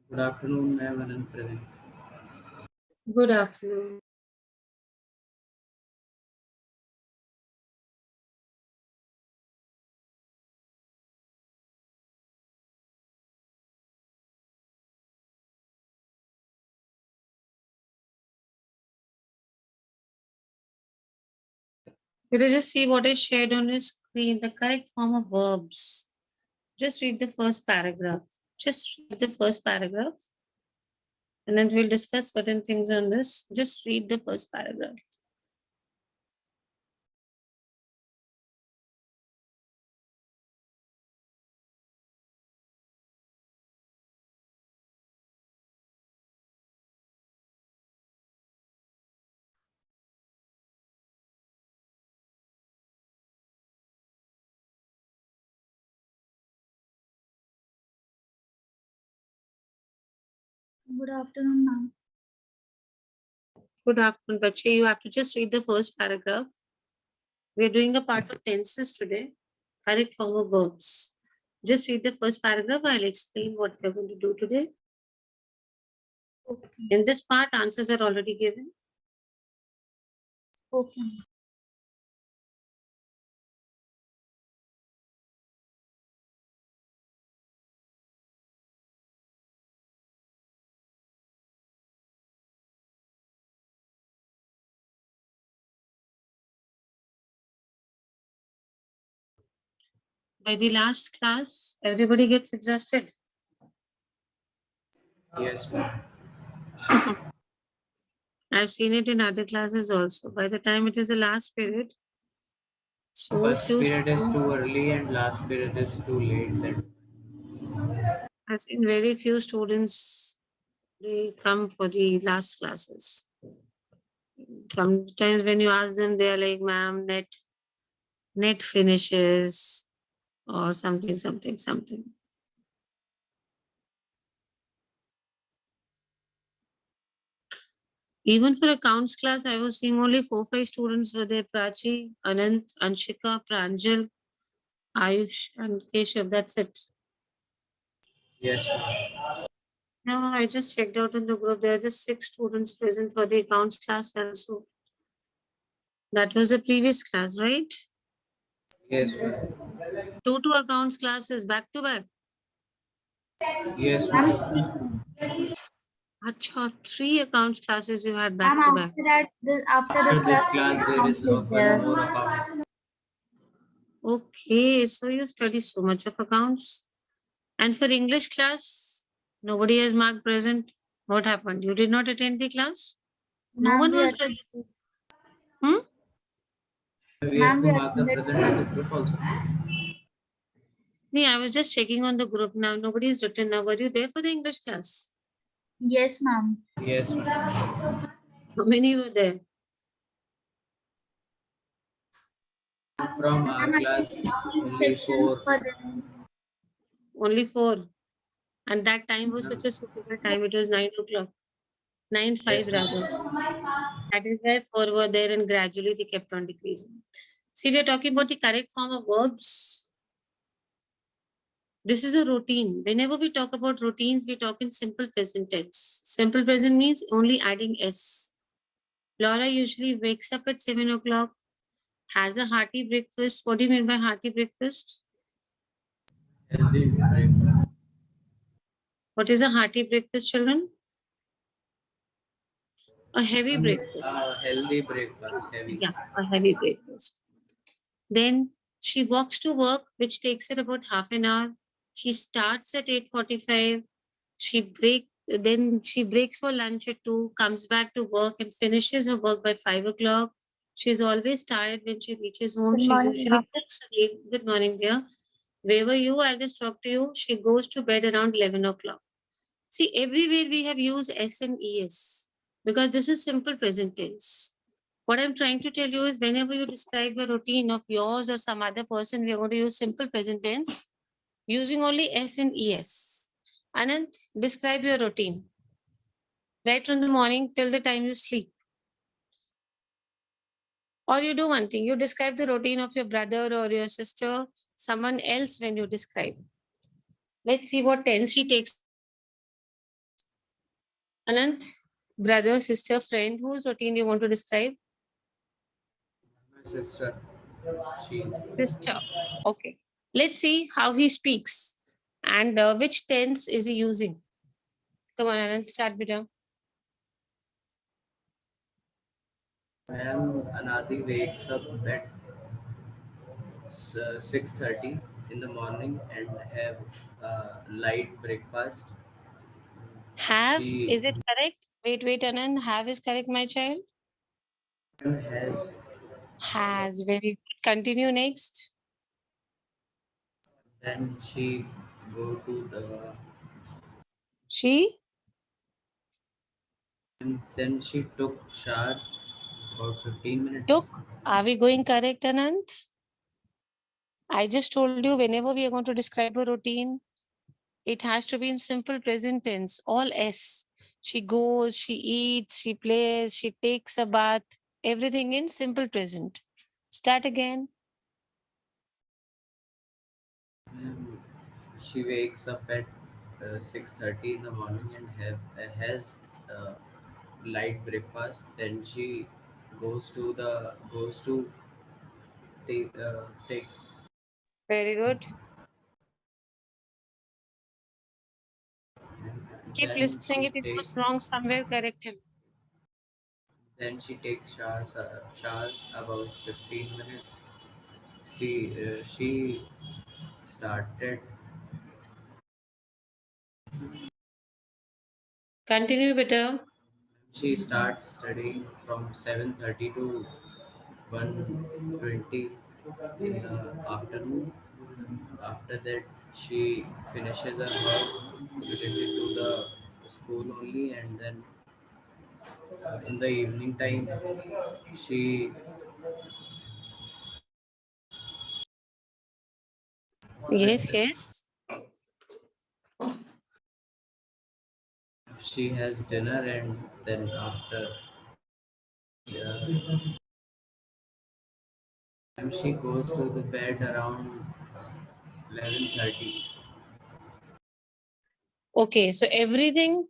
Good afternoon, ma'am, and present. Good afternoon. You will just see what is shared on your screen, the correct form of verbs. Just read the first paragraph. Just read the first paragraph. And then we'll discuss certain things on this. Just read the first paragraph. Good afternoon, ma'am. Good afternoon, Bache. You have to just read the first paragraph. We're doing a part of tenses today. Correct form of verbs. Just read the first paragraph. I'll explain what we're going to do today. Okay. In this part, answers are already given. Okay. By the last class, everybody gets exhausted. Yes, ma'am. I've seen it in other classes also. By the time it is the last period, so First few period is students, too early and last period is too late. I've seen very few students, they come for the last classes. Sometimes when you ask them, they are like, ma'am, net finishes or something. Even for accounts class, I was seeing only 4-5 students were there. Prachi, Anant, Anshika, Pranjal, Ayush, and Keshav. That's it. Yes, ma'am. No, I just checked out in the group. There are just 6 students present for the accounts class also. That was the previous class, right? Yes, Yes. ma'am. 2 accounts classes back to back. Yes, Ma'am, ma'am. Acha, 3 accounts classes you had back ma'am, to back. after that, after this After this class, class, there account is is one there. more account. Okay, so you study so much of accounts. And for English class, nobody has marked present. What happened? You did not attend the class? No Ma'am, one we was attended. present. Hmm? We have Ma'am, to we mark the attended present in the group also. Nee, I was just checking on the group now. Nobody is written now. Were you there for the English class? Yes, ma'am. Yes, ma'am. How many were there? From Ma'am, our class, actually, 3 only sections four. were there. Only 4. And that time was such a suitable time. It was 9 o'clock. 9, Yes, 5 rather. ma'am. That is why 4 were there and gradually they kept on decreasing. See, we are talking about the correct form of verbs. This is a routine. Whenever we talk about routines, we talk in simple present tense. Simple present means only adding S. Laura usually wakes up at 7 o'clock, has a hearty breakfast. What do you mean by hearty breakfast? Healthy breakfast. What is a hearty breakfast, children? A heavy breakfast. Healthy breakfast. Heavy. Yeah, a heavy breakfast. Then she walks to work, which takes her about half an hour. She starts at 8:45. Then she breaks for lunch at 2, comes back to work and finishes her work by 5 o'clock. She's always tired when she reaches home. Good She morning, usually ma'am. cooks again. Good morning, dear. Where were you? I'll just talk to you. She goes to bed around 11 o'clock. See, everywhere we have used S and ES because this is simple present tense. What I'm trying to tell you is whenever you describe a routine of yours or some other person, we are going to use simple present tense using only S and ES. Anant, describe your routine. Right from the morning till the time you sleep. Or you do one thing, you describe the routine of your brother or your sister, someone else when you describe. Let's see what tense he takes Anant, brother, sister, friend, whose routine you want to describe? My sister, she, Sister. Okay. Let's see how he speaks and which tense is he using. Come on, Anand, start with him. ma'am Anadi wakes up at 6:30 in the morning and have a light breakfast. Have, She is it correct? Wait, Anand. Have is correct, my child. has Has, very good. Continue next. then she go to the She and then she took shower about 15 minutes. took. Are we going correct, Anand? I just told you whenever we are going to describe a routine, it has to be in simple present tense, all S. She goes, she eats, she plays, she takes a bath, everything in simple present. Start again. Um, she wakes up at 6:30 in the morning and has light breakfast. Then she goes to take Very good. Keep then listening. If it goes wrong somewhere, correct him. she takes showers about 15 minutes. She started Continue, better. she starts studying from 7:30 to 1:20 in the afternoon. After that, she finishes her work related to the school only, and then in the evening time, she Yes, yes. she has dinner, and then after uh, she goes to the bed around 11:30. Okay, so everything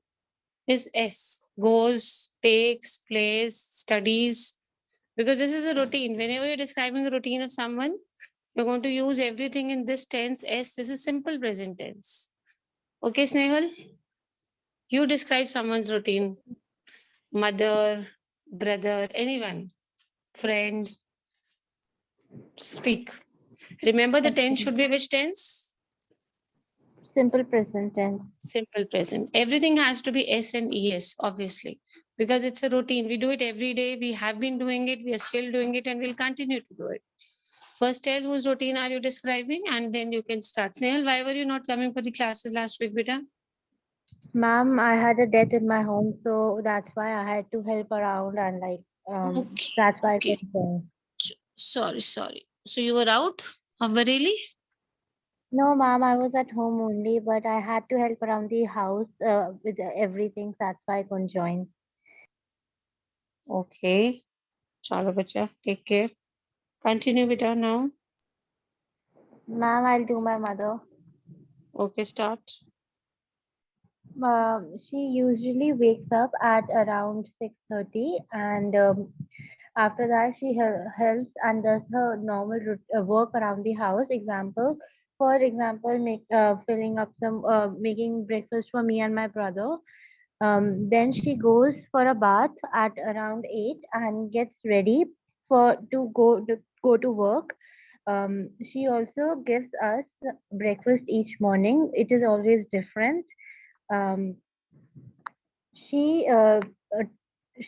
is S. Goes, takes, plays, studies. Because this is a routine. Whenever you're describing a routine of someone, you're going to use everything in this tense S. This is simple present tense. Okay, Snehal? You describe someone's routine. Mother, brother, anyone, friend, speak. Remember the tense Okay. should be which tense? Simple present tense. Simple present. Everything has to be S and ES, obviously, because it's a routine. We do it every day. We have been doing it. We are still doing it and we'll continue to do it. First, tell whose routine are you describing and then you can start. Snehal, why were you not coming for the classes last week, beta? Ma'am, I had a death in my home, so that's why I had to help around and Okay. that's why I Okay. couldn't join. Sorry. So you were out of Bareilly? No, ma'am, I was at home only, but I had to help around the house with everything. So that's why I couldn't join. Okay. Chalo bacha, take care. Continue beta now. Ma'am, I'll do my mother. Okay, start. She usually wakes up at around 6:30, and after that she helps and does her normal work around the house. For example, filling up some making breakfast for me and my brother. Then she goes for a bath at around 8 and gets ready for to go to work. She also gives us breakfast each morning. It is always different. Um, she uh, uh,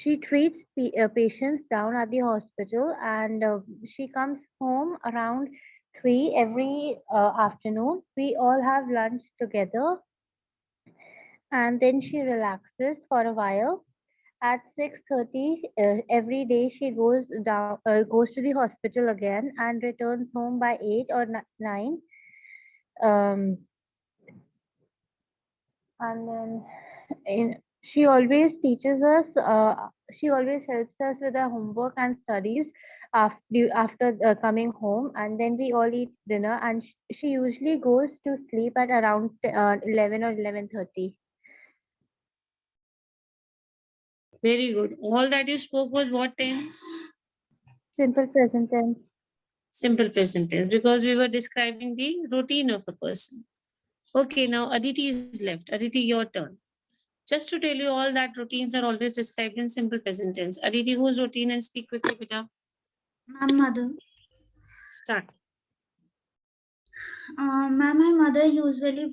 she treats patients down at the hospital, and she comes home around 3 every afternoon. We all have lunch together, and then she relaxes for a while. At 6:30 every day, she goes to the hospital again and returns home by 8 or 9. Um, and then she always teaches us, she always helps us with our homework and studies after coming home, and then we all eat dinner, and she usually goes to sleep at around 11 or 11:30. Very good. All that you spoke was what tense? Simple present tense. Simple present tense, because we were describing the routine of a person. Okay, now Aditi is left. Aditi, your turn. Just to tell you all that routines are always described in simple present tense. Aditi, whose routine, and speak quickly, beta. Ma'am, mother. Start. Ma'am, my mother usually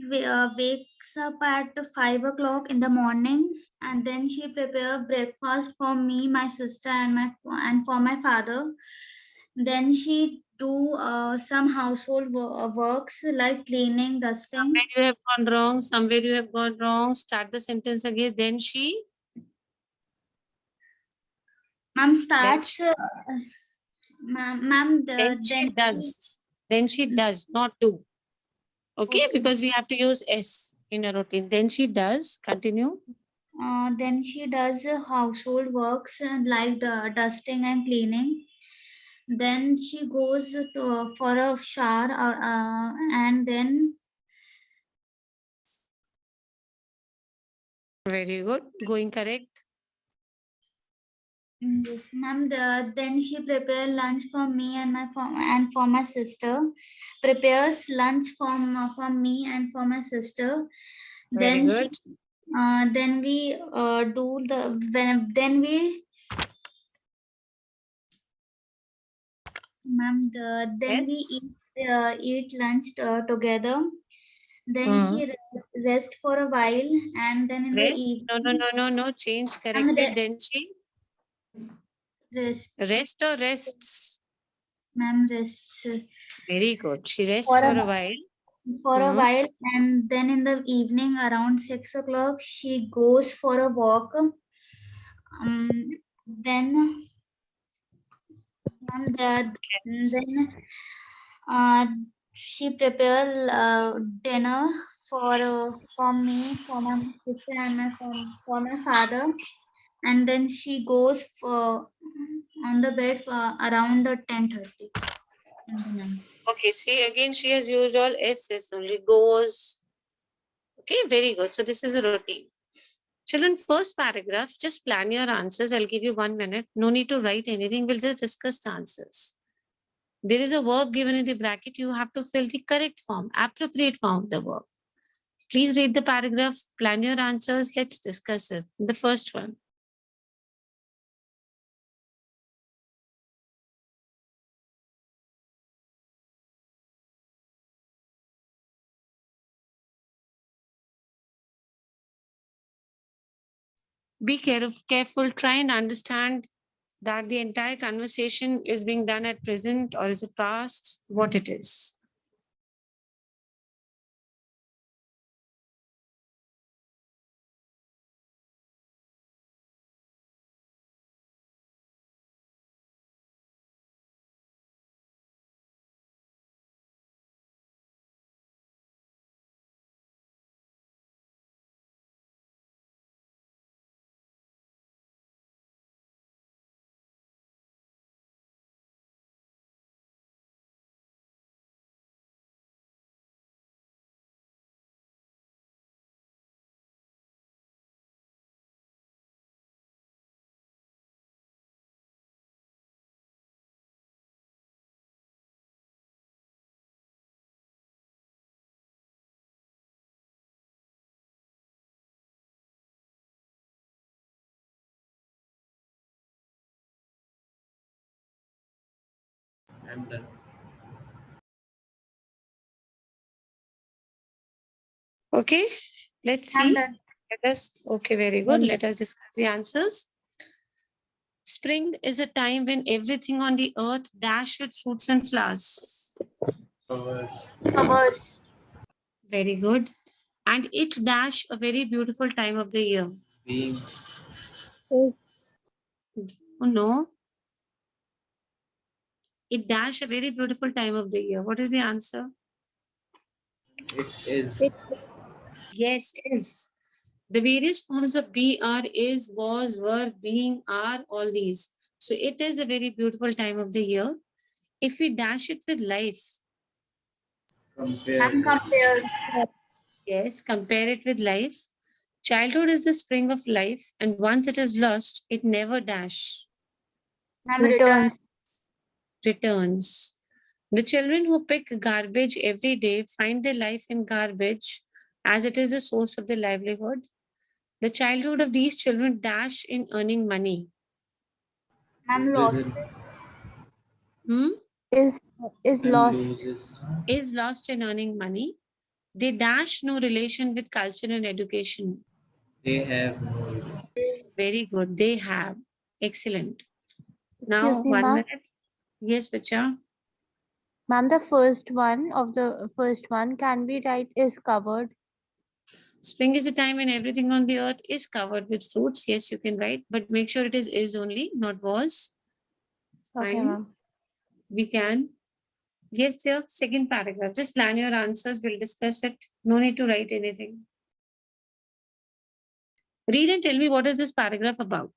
wakes up at 5 o'clock in the morning, and then she prepare breakfast for me, my sister, and for my father. Then she do some household works like cleaning, dusting. Somewhere you have gone wrong. Somewhere you have gone wrong. Start the sentence again. Then she. Ma'am starts. Ma'am, Then she does. Then she does, not do. Okay, Okay. because we have to use S in a routine. Then she does. Continue. Then she does household works like dusting and cleaning. Then she goes for a shower, and then Very good. Going correct. yes, ma'am. Then she prepares lunch for me and for my sister. Prepares lunch for me and for my sister. Very Then good. then we do the then we ma'am then we Yes. eat lunch together. Then Hmm. she rest for a while, and then in the Rest. evening, No. Change. ma'am, Corrected. Then she rest, rest or rests. ma'am, rests Very good. She rests for for a while. a Hmm. while, and then in the evening around 6 o'clock, she goes for a walk. Then ma'am, then uh, she prepares dinner for me, for my sister, and for my father. And then she goes for on the bed for around 10:30 in the night. Okay. See, again, she has used all S's only. Goes. Okay. Very good. So this is a routine. Children, first paragraph, just plan your answers. I'll give you 1 minute. No need to write anything. We'll just discuss the answers. There is a verb given in the bracket. You have to fill the correct form, appropriate form of the verb. Please read the paragraph, plan your answers. Let's discuss it. The first one. Be careful. Try and understand that the entire conversation is being done at present, or is it past, what it is. I'm done. Okay, let's I'm see. done. Let us, okay, very good. Let us discuss the answers. Spring is a time when everything on the earth dash with fruits and flowers. Flowers. Flowers. Very good. And it dash a very beautiful time of the year. Being. Oh no. It dash a very beautiful time of the year. What is the answer? It is. Yes, is. The various forms of be, are, is, was, were, being, are, all these. So it is a very beautiful time of the year. If we dash it with life, Compare. Ma'am, compares. yes, compare it with life. Childhood is the spring of life, and once it is lost, it never Ma'am, Returns. returns. The children who pick garbage every day find their life in garbage as it is the source of their livelihood. The childhood of these children dash in earning money. Ma'am, Loses lost. Hmm? Is and lost. loses. Is lost in earning money. They dash no relation with culture and education. They have no relation. Very good. They have. Excellent. Excuse Now, me, 1 ma'am. minute. Yes, Bacha. Ma'am, the first one can we write is covered? Spring is a time when everything on the earth is covered with fruits. Yes, you can write, but make sure it is only, not was. Okay, Fine. ma'am. We can. Yes, dear. Second paragraph. Just plan your answers. We'll discuss it. No need to write anything. Read and tell me what is this paragraph about.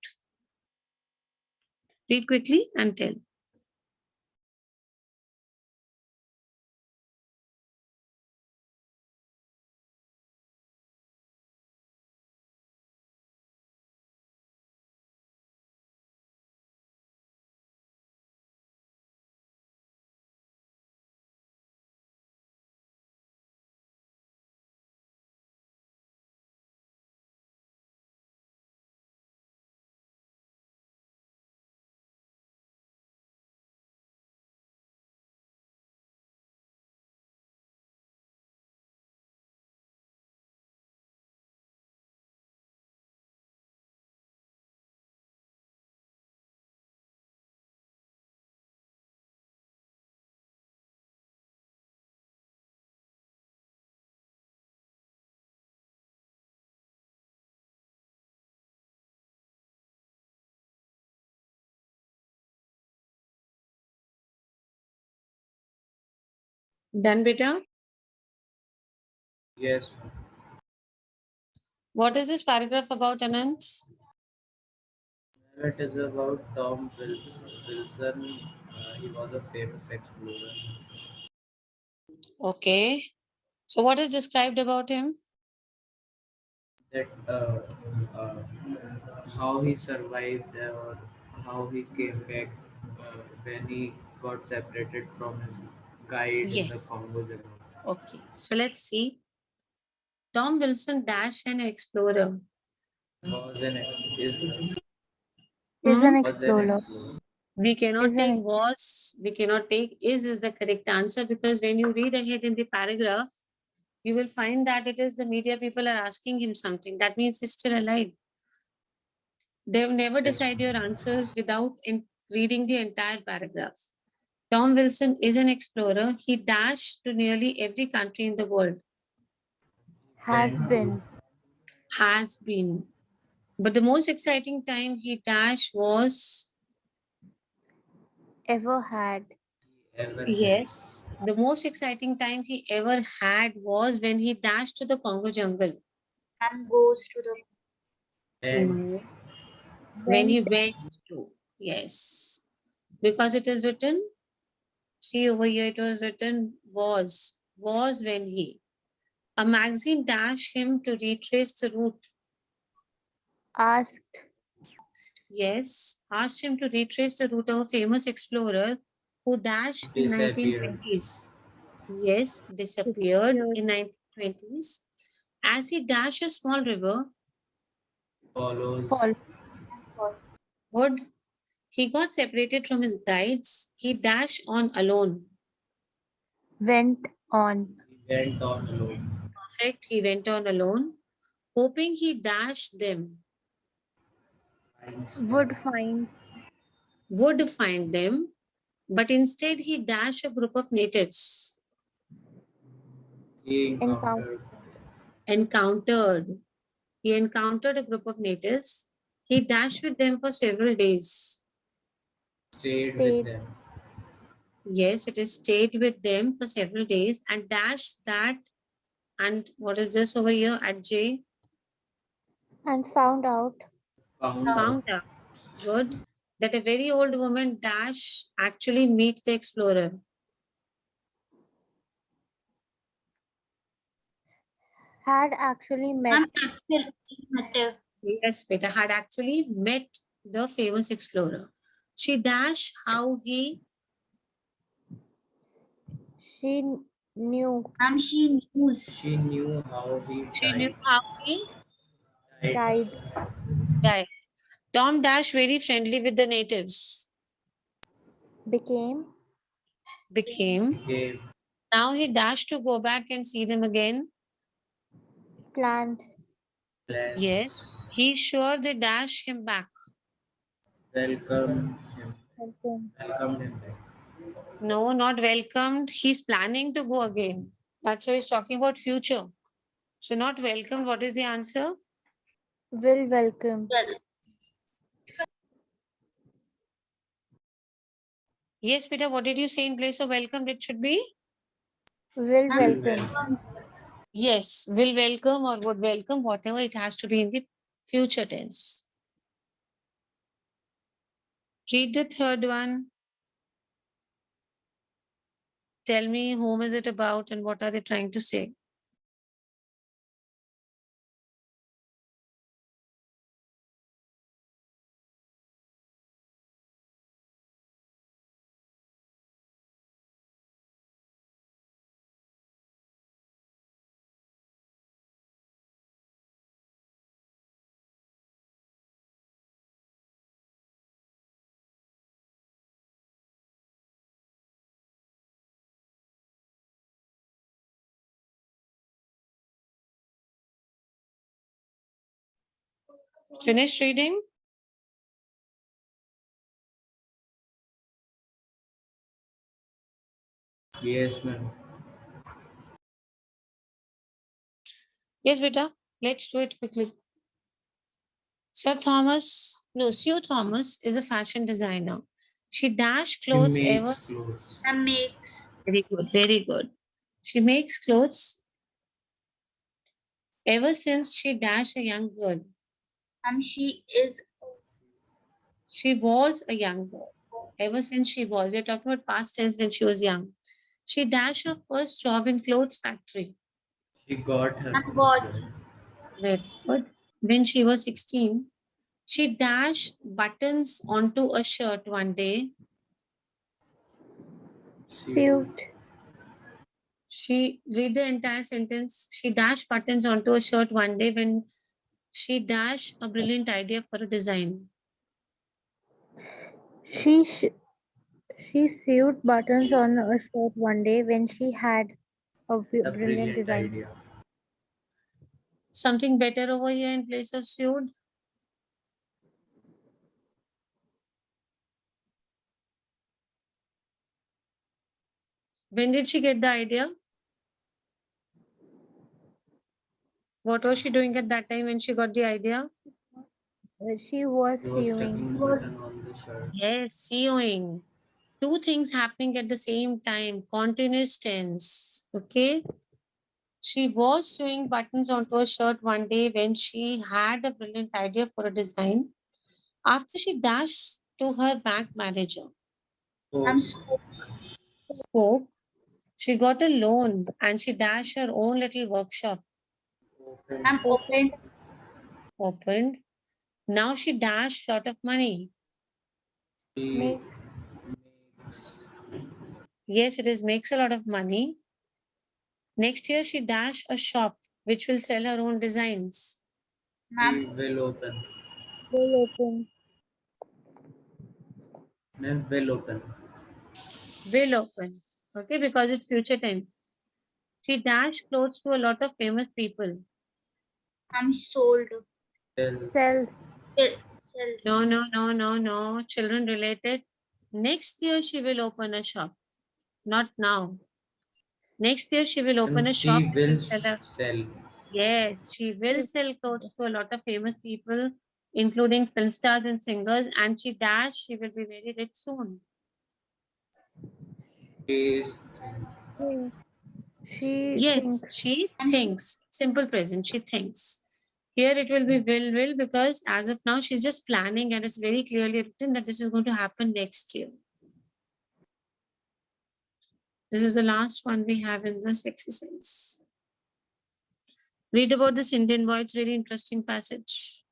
Read quickly and tell. Done, beta? Yes. What is this paragraph about, Anant? It is about Tom Wilson. He was a famous explorer. Okay. So what is described about him? That how he survived or how he came back when he got separated from his guide in the Yes. Congo jungle. Okay. So let's see. Tom Wilson dash an explorer. Was an ex- Is Hmm? an was an explorer. explorer. We cannot Is take an was, we cannot take is the correct answer, because when you read ahead in the paragraph, you will find that it is the media people are asking him something. That means he's still alive. They've never Yes. decided your answers without reading the entire paragraph. Tom Wilson is an explorer. He dashed to nearly every country in the world. has Went been. Has been. But the most exciting time he dashed was, Ever had. ever had. yes, the most exciting time he ever had was when he dashed to the Congo jungle. Ma'am, goes to the. And No. When he Went. went to, yes, because it is written, see over here, it was written was when he. A magazine dashed him to retrace the route. Asked. Yes, asked him to retrace the route of a famous explorer who dashed in disappeared. 1920s. Yes, disappeared in 1920s. As he dashed a small river, Follows. Fall. wood, he got separated from his guides. He dashed on alone. Went on. He went on alone. Perfect. He went on alone, hoping he dashed them, Finds Would them. find. would find them, but instead he dashed a group of natives. He Encounter. Encountered. He encountered a group of natives. He dashed with them for several days. stayed with Stayed. them. Yes, it is stayed with them for several days and dashed that. And what is this over here at J? And found out. Found out. Found out. Good. That a very old woman dash actually meet the explorer. Had actually met. I'm actually met. Yes, Beta had actually met the famous explorer. She dash how he She knew. She knows. She knew how he she knew died. how he Died. Died. died. Tom dash very friendly with the natives. Became. Became. Gave. Now he dashed to go back and see them again. Planned. Plans. Yes, he's sure they dash him back. Welcomed him. Welcome. Welcomed him back. No, not welcomed. He's planning to go again. That's why he's talking about future. So not welcomed. What is the answer? Will welcome. Well, Yes, Peter, what did you say in place of welcomed? It should be? Will I'm welcome. Yes, will welcome or would welcome, whatever it has to be in the future tense. Read the third one. Tell me whom is it about and what are they trying to say? Finish reading? Yes, ma'am. Yes, beta. Let's do it quickly. Sue Thomas is a fashion designer. She dash She clothes ever makes clothes. since. and makes. Very good, very good. She makes clothes ever since she dash a young girl. She is. She was a young girl. Ever since she was. We're talking about past tense when she was young. She dashed her first job in clothes factory. She got her And first got. job. Very good. When she was 16, she dashed buttons onto a shirt one day. Suit. She read the entire sentence. She dashed buttons onto a shirt one day when she dashed a brilliant idea for a design. She she sewed buttons on a shirt one day when she had a A brilliant brilliant design. idea. Something better over here in place of sewed. When did she get the idea? What was she doing at that time when she got the idea? She was She was sewing. tucking the button on the shirt. Yes, sewing. Two things happening at the same time, continuous tense. Okay. She was sewing buttons onto a shirt one day when she had a brilliant idea for a design. After she dashed to her bank manager, I'm Oh, spoke, she got a loan and she dashed her own little workshop, I'm opened. opened. Now she dashed lot of money. she Makes. makes. Yes, it is makes a lot of money. Next year she dashed a shop which will sell her own designs. She will open. Will open. Ma'am, will open. Will open. Okay, because it's future tense. She dashed clothes to a lot of famous people. I'm sold. Sells. Sells. Sells. No. Children related. Next year she will open a shop. Not now. Next year she will open And a she shop. will Sell a, sell. yes, she will sell clothes to a lot of famous people, including film stars and singers. And she will be very rich soon. She is. She Yes, thinks. she thinks. Simple present. She thinks. Here it will be will because as of now she's just planning and it's very clearly written that this is going to happen next year. This is the last one we have in this exercise. Read about this Indian boy. It's very interesting passage.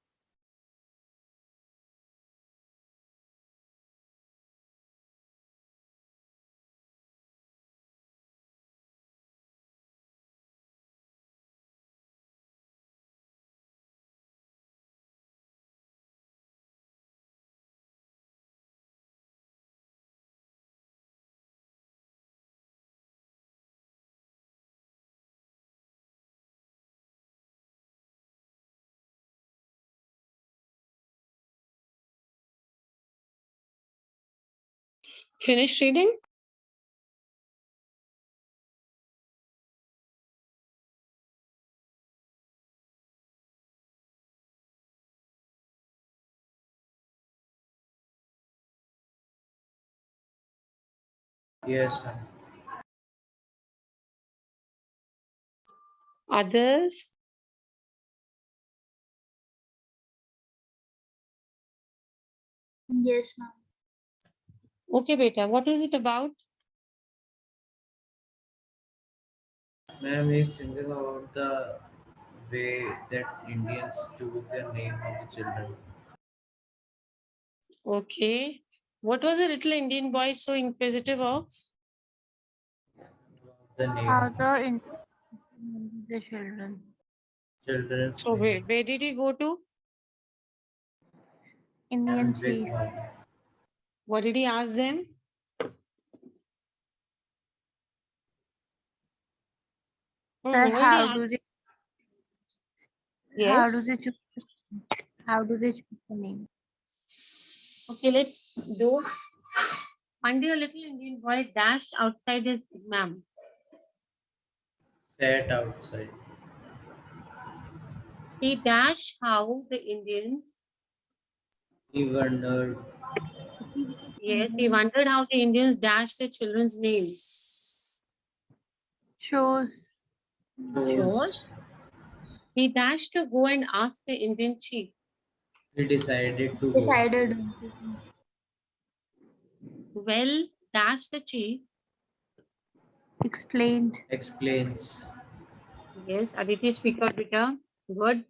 Finish reading? Yes, ma'am. Others? Yes, ma'am. Okay, beta. What is it about? Ma'am, he's thinking about the way that Indians choose their name of the children. Okay. What was the little Indian boy so inquisitive of? The How name, the children. children's So name. where did he go to? Indian And with chief. mom. What did he ask them? Sir, What did he how do ask? how do Yes. they choose how do they choose the name? Okay, let's do. One day a little Indian boy dashed outside his ma'am. Sat outside. He dashed how the Indians. He wondered. Yes, he wondered how the Indians dashed their children's names. Chose Chose. He dashed to go and ask the Indian chief. He decided to go. Decided. Well, that's the chief. explained. Explains. Yes, Aditi, speak out, beta. Good.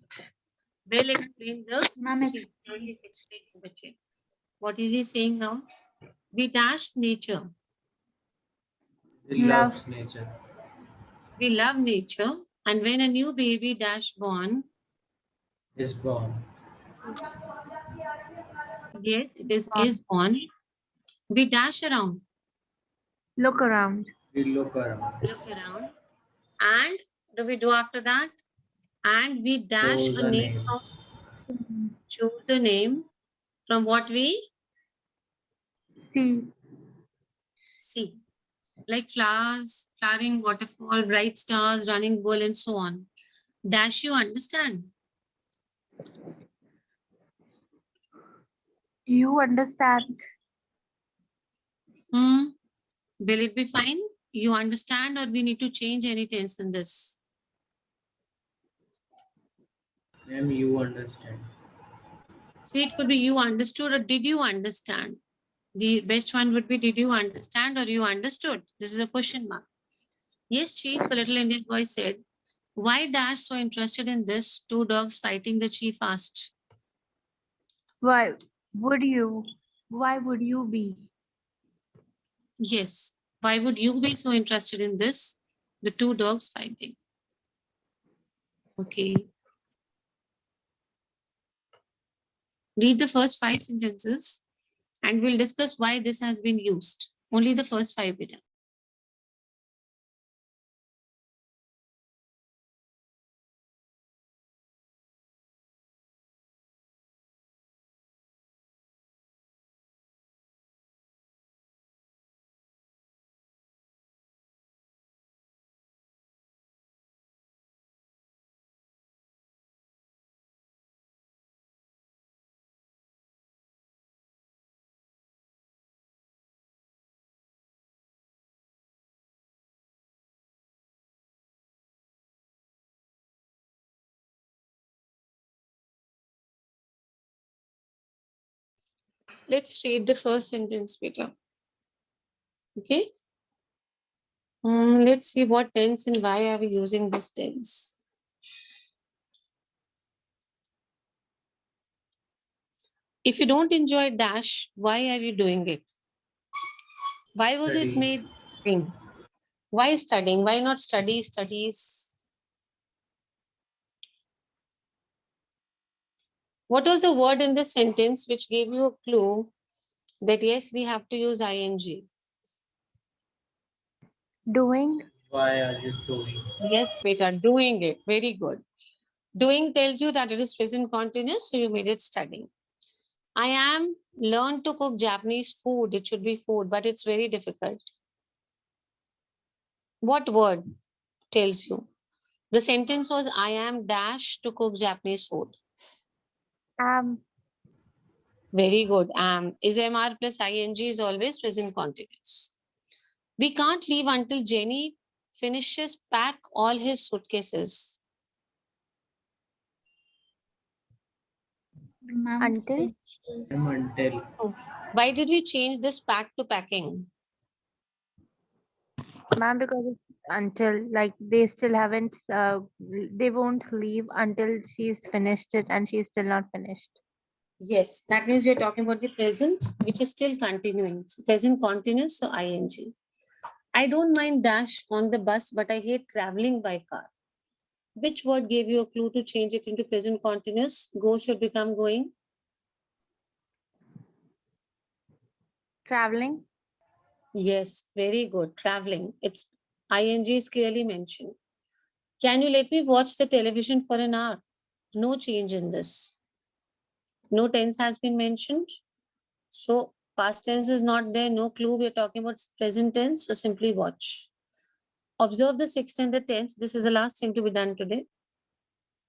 Well explained the Ma'am, chief. Now he's explaining the chief. What is he saying now? We dashed nature. He Love. loves nature. We love nature. And when a new baby dash born, Is born. yes, is born, we dash around, Look around. We look around. look around. And what do we do after that? And we dash Chose a a name name. from, choose a name from what we See. see. Like flowers, flowering waterfall, bright stars, running bull, and so on. Dash, you understand? You understand. Hmm. Will it be fine? You understand, or we need to change any tense in this? Ma'am, you understand. See, it could be you understood or did you understand? The best one would be did you understand or you understood? This is a question mark. Yes, chief, the little Indian boy said. Why Dash so interested in this? Two dogs fighting, the chief asked. Why would you? Why would you be? Yes. Why would you be so interested in this? The two dogs fighting. Okay. Read the first 5 sentences and we'll discuss why this has been used. Only the first 5 beta. Let's read the first sentence beta. Okay. Let's see what tense and why are we using this tense. If you don't enjoy dash, why are you doing it? Why was it Studying. made studying? Why studying? Why not studies? What was the word in this sentence which gave you a clue that yes, we have to use ing? Doing. Why are you doing? Yes, beta, doing it. Very good. Doing tells you that it is present continuous, so you made it studying. I am learned to cook Japanese food. It should be food, but it's very difficult. What word tells you? The sentence was I am dash to cook Japanese food. Very good. Is MR plus ing is always present continuous. We can't leave until Jenny finishes pack all his suitcases. Ma'am, Until. finishes. Until. Why did we change this pack to packing? Ma'am, because it's until, like, they still haven't, they won't leave until she's finished it, and she's still not finished. Yes, that means we're talking about the present, which is still continuing. So present continuous, so ing. I don't mind dash on the bus, but I hate traveling by car. Which word gave you a clue to change it into present continuous? Go should become going. Traveling. Yes, very good. Traveling. It's ing is clearly mentioned. Can you let me watch the television for an hour? No change in this. No tense has been mentioned. So past tense is not there. No clue. We're talking about present tense. So simply watch. Observe the sixth and the tenth. This is the last thing to be done today.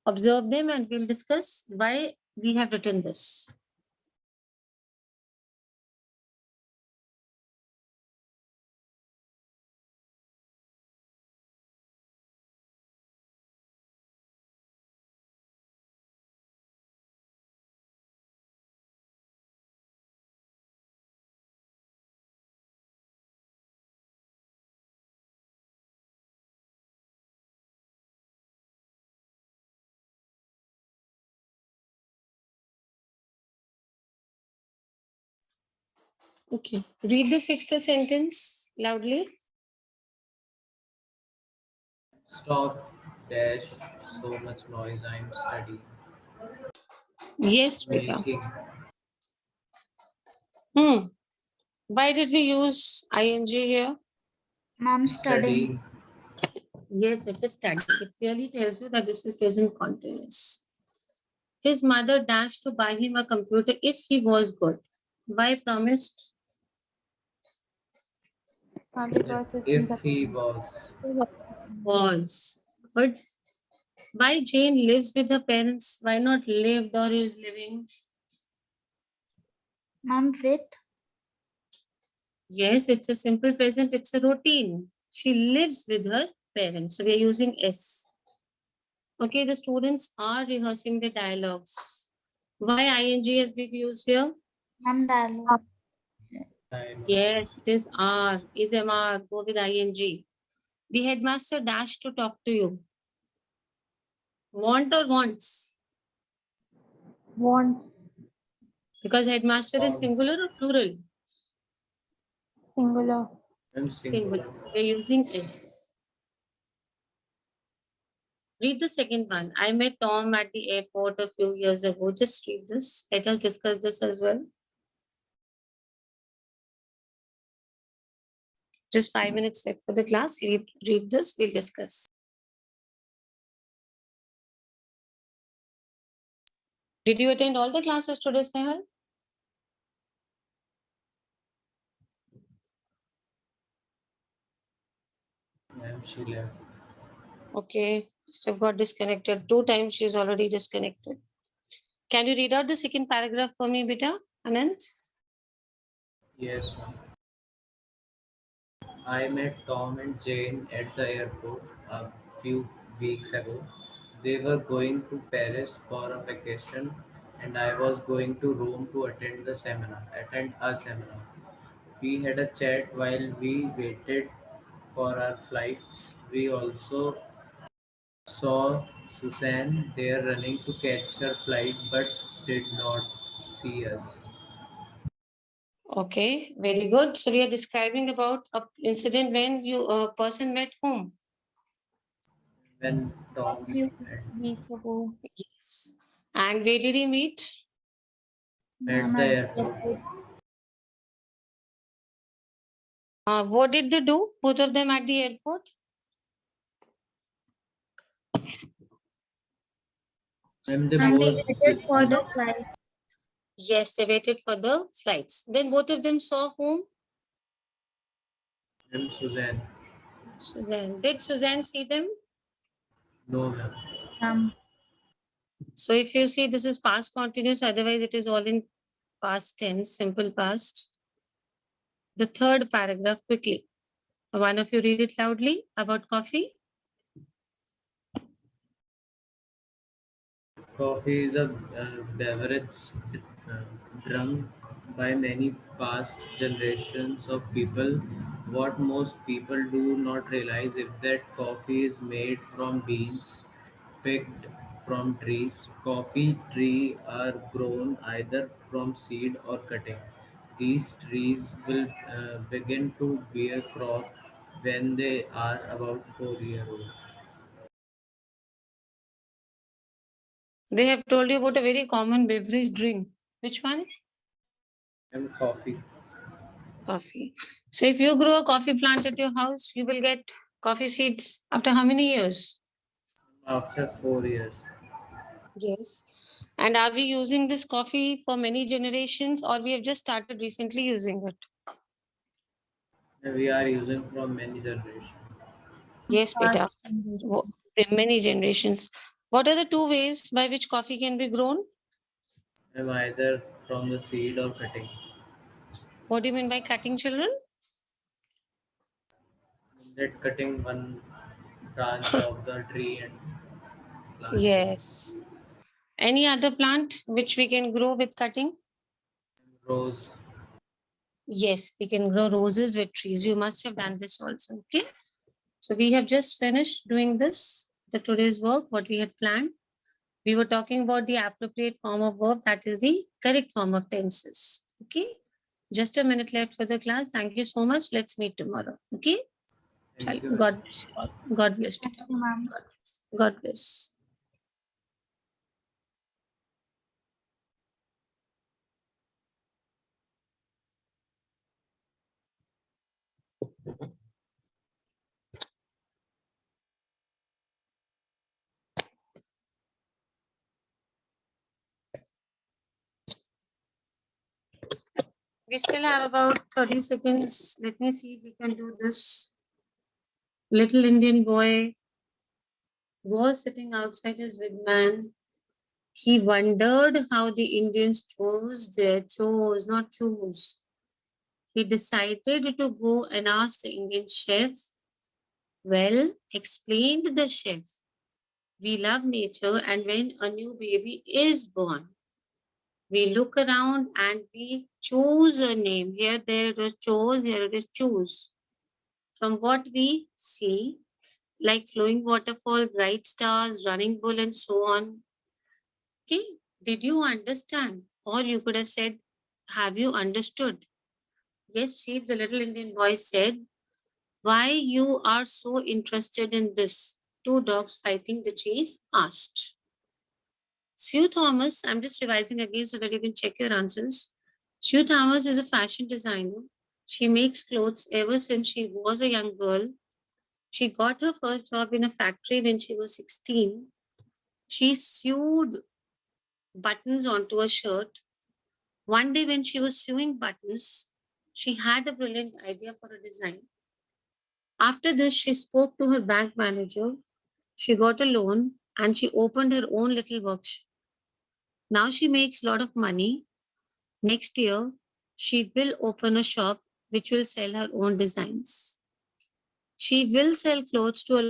Observe them and we'll discuss why we have written this. Okay. Read the sixth sentence loudly. Stop. Dash. So much noise. I'm studying. Yes, Beta. Making. Why did we use ing here? Ma'am, studying. Yes, it is study. It clearly tells you that this is present continuous. His mother dashed to buy him a computer if he was good. Why promised? Because If he was. Was. But why Jane lives with her parents? Why not lived or is living? Ma'am, with. Yes, it's a simple present. It's a routine. She lives with her parents. So we are using S. Okay, the students are rehearsing the dialogues. Why ing has been used here? Ma'am, dialogue. Yes, it is R. Is MR. Go with ing. The headmaster dashed to talk to you. Want or wants? Want. Because headmaster is singular or plural? Singular. Singular. So we're using S. Read the second one. I met Tom at the airport a few years ago. Just read this. Let us discuss this as well. Just 5 minutes left for the class. Read this. We'll discuss. Did you attend all the classes today, Snehal? She left. Okay. Steph got disconnected. 2 times she's already disconnected. Can you read out the second paragraph for me, beta, Anand? Yes, ma'am. I met Tom and Jane at the airport a few weeks ago. They were going to Paris for a vacation, and I was going to Rome to attend a seminar. We had a chat while we waited for our flights. We also saw Suzanne there running to catch her flight but did not. see us. Okay, very good. So we are describing about a incident when a person met whom? When A Tom few and weeks ago, Yes. And where did he meet? at the at the airport, airport. What did they do? Both of them at the airport? and they And they both waited for the flight. Yes, they waited for the flights. Then both of them saw whom? and Suzanne. Suzanne. Did Suzanne see them? No, ma'am. Um, So if you see this is past continuous, otherwise it is all in past tense, simple past. The third paragraph quickly. One of you read it loudly about coffee. Coffee is a beverage uh, drunk by many past generations of people. What most people do not realize is that coffee is made from beans picked from trees. Coffee trees are grown either from seed or cutting. These trees will begin to bear crop when they are about 4 years old. They have told you about a very common beverage drink. Which one? And coffee. Coffee. So if you grow a coffee plant at your house, you will get coffee seeds after how many years? After 4 years, Yes. And are we using this coffee for many generations or we have just started recently using it? we are using from many generations. Yes, beta. past generation. Many generations. What are the two ways by which coffee can be grown? Either from the seed or cutting. What do you mean by cutting, children? That cutting one branch of the tree and plant Yes. Any other plant which we can grow with cutting? rose. Yes, we can grow roses with trees. You must have done this also. Okay. So we have just finished doing this, the today's work, what we had planned. We were talking about the appropriate form of verb, that is the correct form of tenses. Okay. Just a minute left for the class. Thank you so much. Let's meet tomorrow. Okay. Thank you. God bless you all. God bless. Thank Beta. you, ma'am. God bless. God bless. We still have about 30 seconds. Let me see if we can do this. Little Indian boy was sitting outside his wigwam. He wondered how the Indians not choose. He decided to go and ask the Indian chef. Well, explained the chef, we love nature, and when a new baby is born, we look around and we choose a name. Here there it was chose, here it is choose. From what we see, like flowing waterfall, bright stars, running bull, and so on. Okay, did you understand? Or you could have said, have you understood? Yes, chief, the little Indian boy said, why you are so interested in this? Two dogs fighting, the chief asked. Sue Thomas, I'm just revising again so that you can check your answers. Sue Thomas is a fashion designer. She makes clothes ever since she was a young girl. She got her first job in a factory when she was 16. She sewed buttons onto a shirt. One day, when she was sewing buttons, she had a brilliant idea for a design. After this, she spoke to her bank manager. She got a loan and she opened her own little workshop. Now she makes a lot of money. Next year, she will open a shop which will sell her own designs. She will sell clothes to a